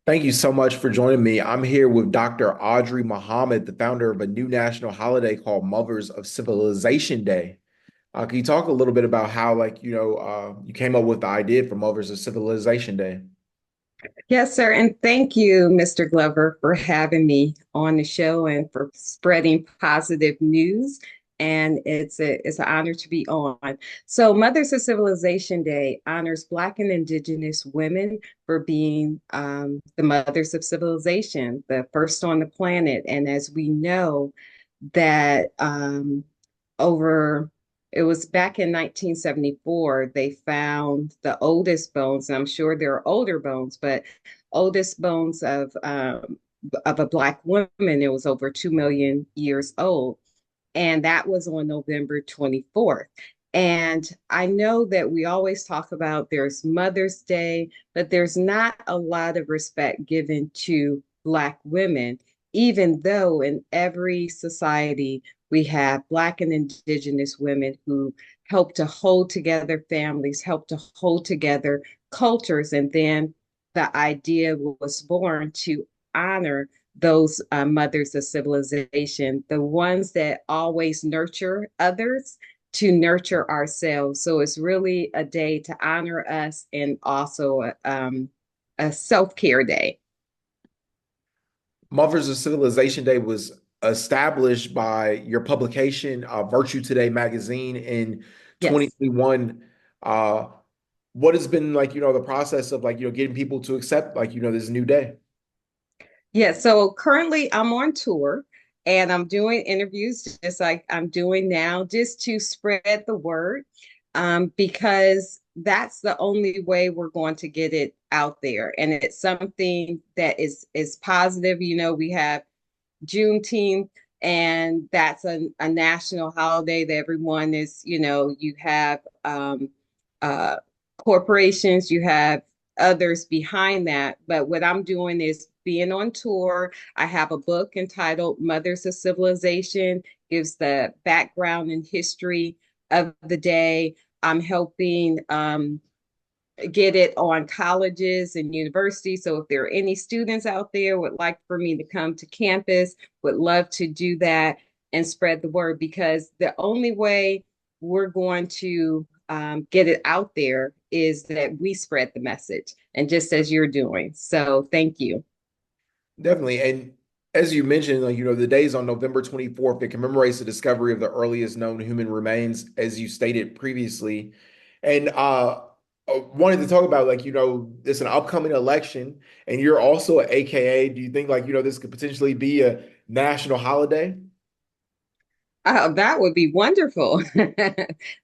Thank you so much for joining me. I'm here with Dr. Audrey Muhammad, the founder of a new national holiday called Mothers of Civilization Day. Can you talk a little bit about how, you came up with the idea for Mothers of Civilization Day? Yes, sir. And thank you, Mr. Glover, for having me on the show and for spreading positive news. And it's an honor to be on. So, Mothers of Civilization Day honors Black and Indigenous women for being the mothers of civilization, the first on the planet. And as we know, that over it was back in 1974 they found the oldest bones, and I'm sure there are older bones, but oldest bones of a Black woman. It was over 2 million years old, and that was on November 24th. And I know that we always talk about there's Mother's Day, but there's not a lot of respect given to Black women, even though in every society we have Black and Indigenous women who help to hold together families, help to hold together cultures. And then the idea was born to honor those mothers of civilization, the ones that always nurture others, to nurture ourselves. So it's really a day to honor us and also a self-care day. Mothers of Civilization Day was established by your publication, Virtue Today magazine in Yes. 2021. Uh, what has been the process of getting people to accept this new day? Yeah, so currently I'm on tour and I'm doing interviews just like I'm doing now, just to spread the word, because that's the only way we're going to get it out there. And it's something that is positive. We have Juneteenth, and that's a national holiday that everyone is, you have uh, corporations, you have others behind that. But what I'm doing is being on tour. I have a book entitled Mothers of Civilization, gives the background and history of the day. I'm helping get it on colleges and universities. So if there are any students out there would like for me to come to campus, would love to do that and spread the word, because the only way we're going to get it out there is that we spread the message, and just as you're doing. So thank you. Definitely. And as you mentioned, the days on November 24th, it commemorates the discovery of the earliest known human remains, as you stated previously. And wanted to talk about, it's an upcoming election, and you're also an AKA. Do you think, this could potentially be a national holiday? Oh, that would be wonderful.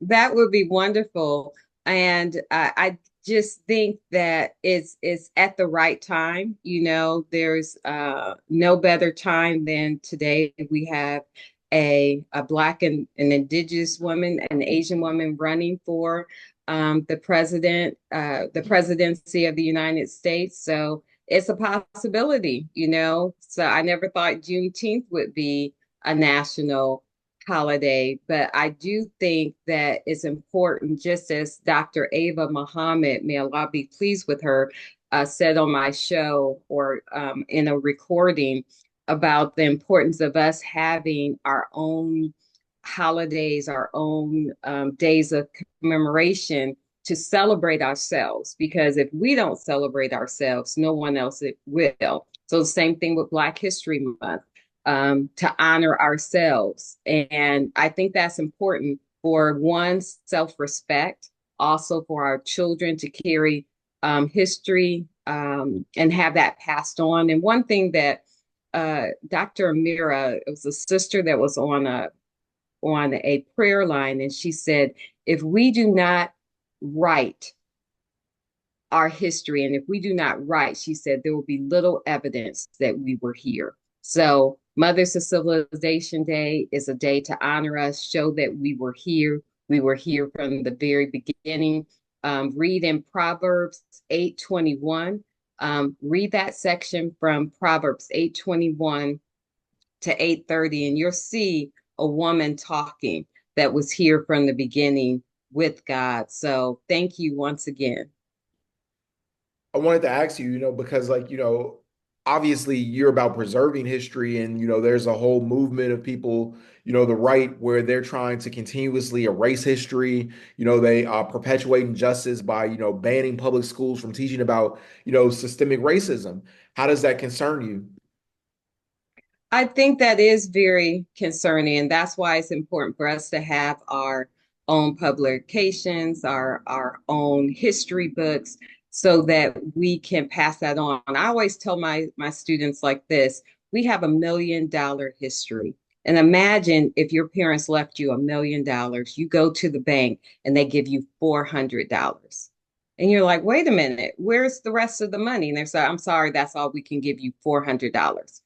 That would be wonderful. And I just think that it's at the right time. There's no better time than today. We have a Black and an Indigenous woman, an Asian woman running for the presidency of the United States. So it's a possibility. So I never thought Juneteenth would be a national holiday, but I do think that it's important, just as Dr. Ava Muhammad, may Allah be pleased with her, said on my show, or in a recording, about the importance of us having our own holidays, our own days of commemoration to celebrate ourselves. Because if we don't celebrate ourselves, no one else will. So the same thing with Black History Month, to honor ourselves. And I think that's important for one, self-respect, also for our children to carry history, and have that passed on. And one thing that Dr. Amira, it was a sister that was on a prayer line, and she said, if we do not write our history, and if we do not write, she said, there will be little evidence that we were here. So, Mothers of Civilization Day is a day to honor us, show that we were here. We were here from the very beginning. Read in Proverbs 8:21. Read that section from Proverbs 8:21 to 8:30, and you'll see a woman talking that was here from the beginning with God. So, thank you once again. I wanted to ask you, because obviously you're about preserving history and, there's a whole movement of people, the right where they're trying to continuously erase history. They perpetuate injustice by, banning public schools from teaching about, systemic racism. How does that concern you? I think that is very concerning, and that's why it's important for us to have our own publications, our own history books, so that we can pass that on. I always tell my students like this: we have $1 million history. And imagine if your parents left you $1 million, you go to the bank and they give you $400. And you're like, wait a minute, where's the rest of the money? And they say, I'm sorry, that's all we can give you, $400,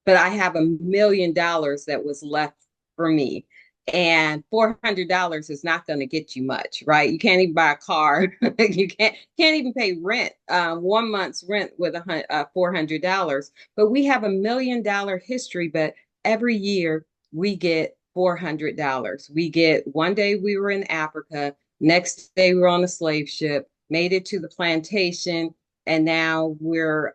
but I have $1 million that was left for me. And $400 is not going to get you much, right? You can't even buy a car. You can't even pay rent, 1 month's rent with $400. But we have $1 million history. But every year we get $400. We get one day we were in Africa, next day we were on a slave ship, made it to the plantation, and now we're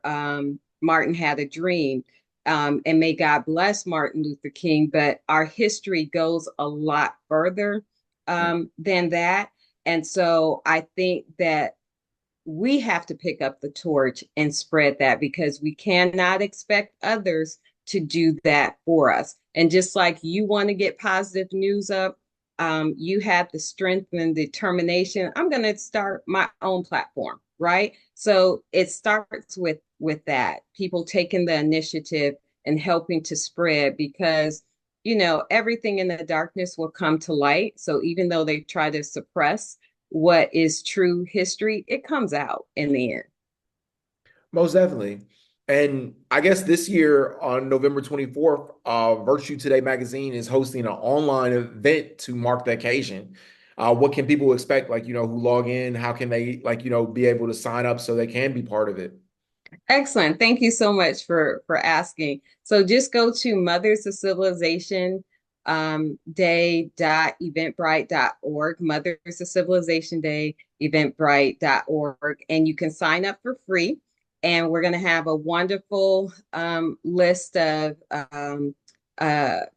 Martin had a dream, and may God bless Martin Luther King, but our history goes a lot further than that. And so I think that we have to pick up the torch and spread that, because we cannot expect others to do that for us. And just like you want to get positive news up, you have the strength and determination. I'm going to start my own platform, right? So it starts with that, people taking the initiative and helping to spread, because everything in the darkness will come to light. So even though they try to suppress what is true history, it comes out in the end. Most definitely. And I guess this year on November 24th, Virtue Today magazine is hosting an online event to mark the occasion. What can people expect, who log in? How can they, be able to sign up so they can be part of it? Excellent. Thank you so much for asking. So just go to Mothers of Civilization day.eventbrite.org, Mothers of Civilization Day, eventbrite.org, and you can sign up for free. And we're going to have a wonderful list of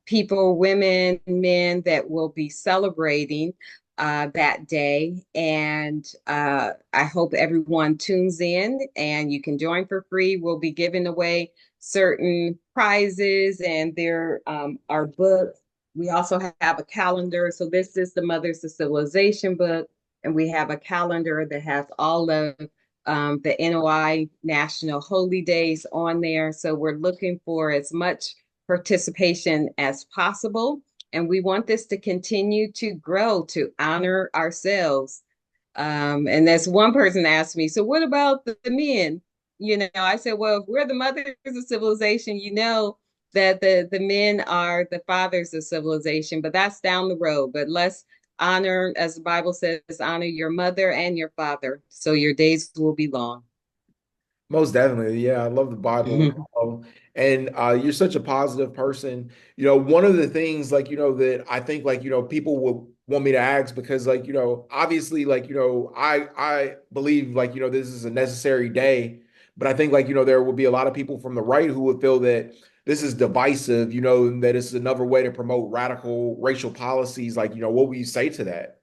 people, women, men that will be celebrating that day. And I hope everyone tunes in and you can join for free. We'll be giving away certain prizes, and there are books. We also have a calendar. So this is the Mothers of Civilization book, and we have a calendar that has all of the NOI National Holy Days on there. So we're looking for as much participation as possible. And we want this to continue to grow, to honor ourselves. And that's one person asked me, so what about the men? I said, well, if we're the mothers of civilization, that the men are the fathers of civilization, but that's down the road. But let's honor, as the Bible says, honor your mother and your father, so your days will be long. Most definitely. Yeah, I love the Bible. And you're such a positive person. One of the things that I think people will want me to ask because obviously I believe this is a necessary day, but I think there will be a lot of people from the right who would feel that this is divisive, and that it's another way to promote radical racial policies. What will you say to that?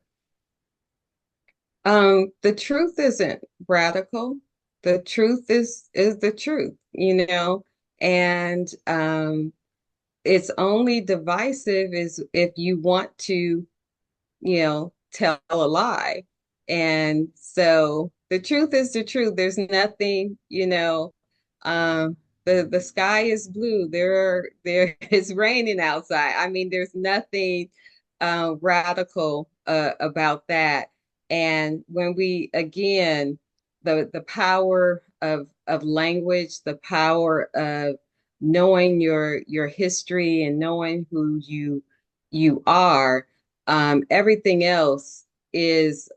The truth isn't radical. The truth is the truth, and it's only divisive is if you want to, tell a lie. And so the truth is the truth. There's nothing, the sky is blue. There is raining outside. I mean, there's nothing radical about that. And when we again, the power of language, the power of knowing your history and knowing who you are, everything else is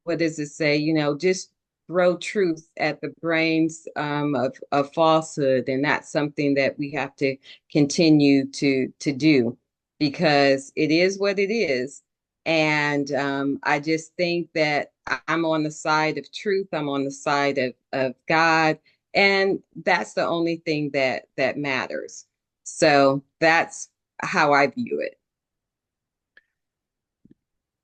what does it say? Just throw truth at the brains of falsehood, and that's something that we have to continue to do, because it is what it is. And I just think that I'm on the side of truth. I'm on the side of God. And that's the only thing that matters. So that's how I view it.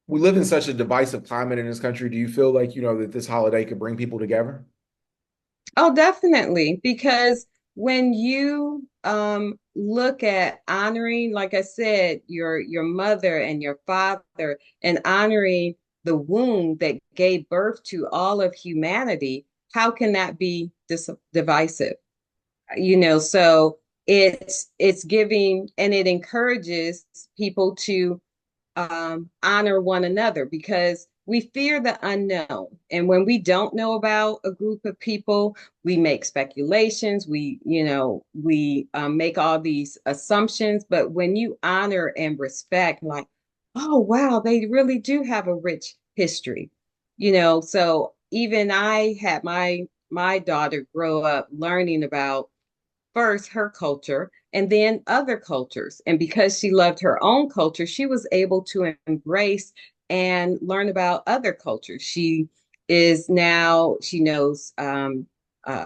We live in such a divisive climate in this country. Do you feel like, that this holiday could bring people together? Oh, definitely. Because when you look at honoring, like I said, your mother and your father, and honoring the womb that gave birth to all of humanity, how can that be divisive? So it's giving and it encourages people to honor one another because we fear the unknown. And when we don't know about a group of people, we make speculations, we make all these assumptions. But when you honor and respect, like, oh, wow, they really do have a rich history, so even I had my daughter grow up learning about first her culture and then other cultures. And because she loved her own culture, she was able to embrace and learn about other cultures. She knows uh,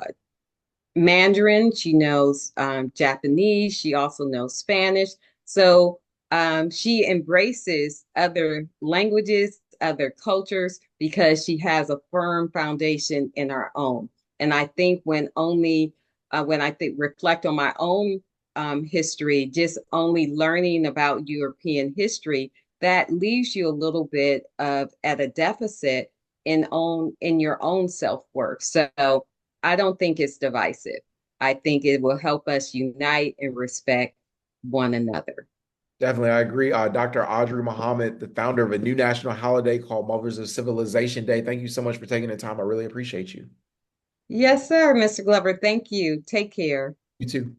Mandarin, she knows Japanese, she also knows Spanish. So she embraces other languages, other cultures, because she has a firm foundation in her own. And I think when I think reflect on my own history, just only learning about European history, that leaves you a little bit of at a deficit in your own self-worth. So I don't think it's divisive. I think it will help us unite and respect one another. Definitely, I agree. Dr. Audrey Muhammad, the founder of a new national holiday called Mothers of Civilization Day. Thank you so much for taking the time. I really appreciate you. Yes, sir, Mr. Glover. Thank you. Take care. You too.